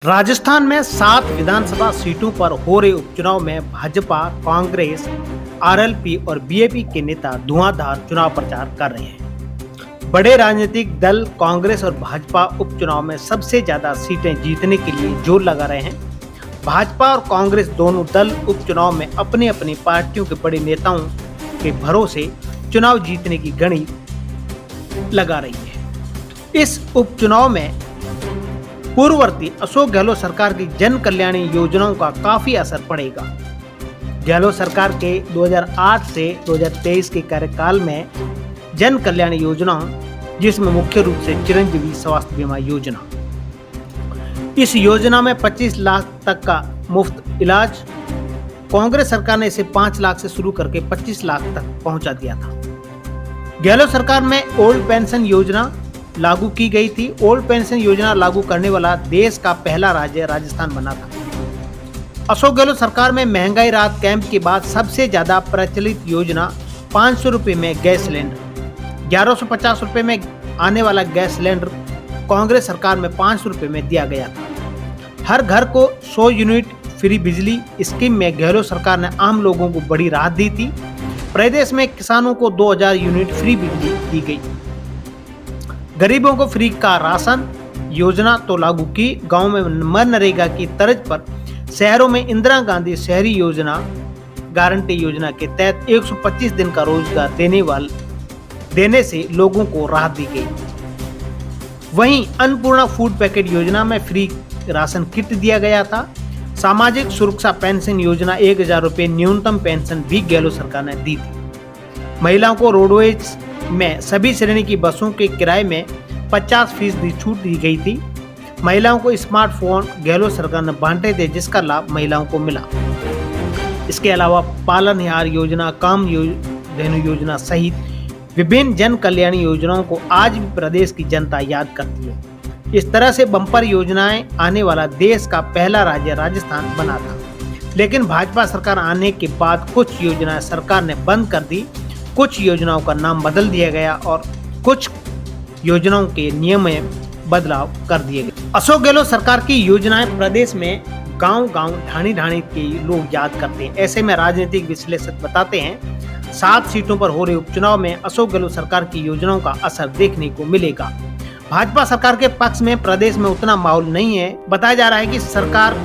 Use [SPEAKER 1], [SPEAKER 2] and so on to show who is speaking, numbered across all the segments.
[SPEAKER 1] राजस्थान में 7 विधानसभा सीटों पर हो रहे उपचुनाव में भाजपा, कांग्रेस, आरएलपी और बीएपी के नेता धुआंधार चुनाव प्रचार कर रहे हैं। बड़े राजनीतिक दल कांग्रेस और भाजपा उपचुनाव में सबसे ज्यादा सीटें जीतने के लिए जोर लगा रहे हैं। भाजपा और कांग्रेस दोनों दल उपचुनाव में अपनी अपनी पार्टियों के बड़े नेताओं के भरोसे चुनाव जीतने की गणी लगा रही है। इस उपचुनाव में पूर्ववर्ती अशोक गहलोत सरकार की जन कल्याणी योजनाओं का काफी असर पड़ेगा। गहलोत सरकार के 2008 से 2023 के कार्यकाल में जन कल्याणी योजनाओं, जिसमें मुख्य रूप से चिरंजीवी स्वास्थ्य बीमा योजना, इस योजना में 25 लाख तक का मुफ्त इलाज, कांग्रेस सरकार ने इसे 5 लाख से शुरू करके 25 लाख तक पहुंचा दिया था। गहलोत सरकार में ओल्ड पेंशन योजना लागू की गई थी। ओल्ड पेंशन योजना लागू करने वाला देश का पहला राज्य राजस्थान बना था। अशोक गहलोत सरकार में महंगाई राहत कैंप के बाद सबसे ज्यादा प्रचलित योजना 500 रुपए में गैस सिलेंडर, 1150 रुपए में आने वाला गैस सिलेंडर कांग्रेस सरकार में 500 रुपए में दिया गया था। हर घर को 100 यूनिट फ्री बिजली स्कीम में गहलोत सरकार ने आम लोगों को बड़ी राहत दी थी। प्रदेश में किसानों को 2000 यूनिट फ्री बिजली दी गई। गरीबों को फ्री का राशन योजना तो लागू की। गांव में मनरेगा की तर्ज पर शहरों में इंदिरा गांधी शहरी योजना गारंटी योजना के तहत 125 दिन का रोजगार देने से लोगों को राहत दी गई। वहीं अन्नपूर्णा फूड पैकेट योजना में फ्री राशन किट दिया गया था। सामाजिक सुरक्षा पेंशन योजना 1000 रुपए न्यूनतम पेंशन भी गहलोत सरकार ने दी थी। महिलाओं को रोडवेज में सभी श्रेणी की बसों के किराए में 50% छूट दी गई थी। महिलाओं को स्मार्टफोन गहलोत सरकार ने बांटे थे, जिसका लाभ महिलाओं को मिला। इसके अलावा पालनहार योजना, कामधेनु योजना सहित विभिन्न जन कल्याणी योजनाओं को आज भी प्रदेश की जनता याद करती है। इस तरह से बम्पर योजनाएं आने वाला देश का पहला राज्य राजस्थान बना था। लेकिन भाजपा सरकार आने के बाद कुछ योजनाएं सरकार ने बंद कर दी, कुछ योजनाओं का नाम बदल दिया गया और कुछ योजनाओं के नियम में बदलाव कर दिए गए। अशोक गहलोत सरकार की योजनाएं प्रदेश में गांव-गांव, ढाणी-ढाणी के लोग याद करते हैं। ऐसे में राजनीतिक विश्लेषक बताते हैं 7 सीटों पर हो रहे उपचुनाव में अशोक गहलोत सरकार की योजनाओं का असर देखने को मिलेगा। भाजपा सरकार के पक्ष में प्रदेश में उतना माहौल नहीं है। बताया जा रहा है कि सरकार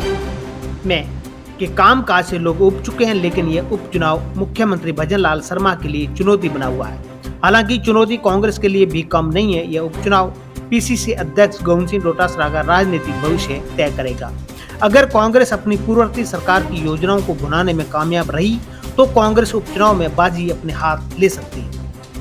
[SPEAKER 1] में के कामकाज से लोग उब चुके हैं, लेकिन यह उपचुनाव मुख्यमंत्री भजनलाल शर्मा के लिए चुनौती बना हुआ है। हालांकि चुनौती कांग्रेस के लिए भी कम नहीं है। यह उपचुनाव पीसीसी अध्यक्ष गोविंद सिंह डोटासरा का राजनीतिक भविष्य तय करेगा। अगर कांग्रेस अपनी पूर्ववर्ती सरकार की योजनाओं को भुनाने में कामयाब रही तो कांग्रेस उपचुनाव में बाजी अपने हाथ ले सकती है।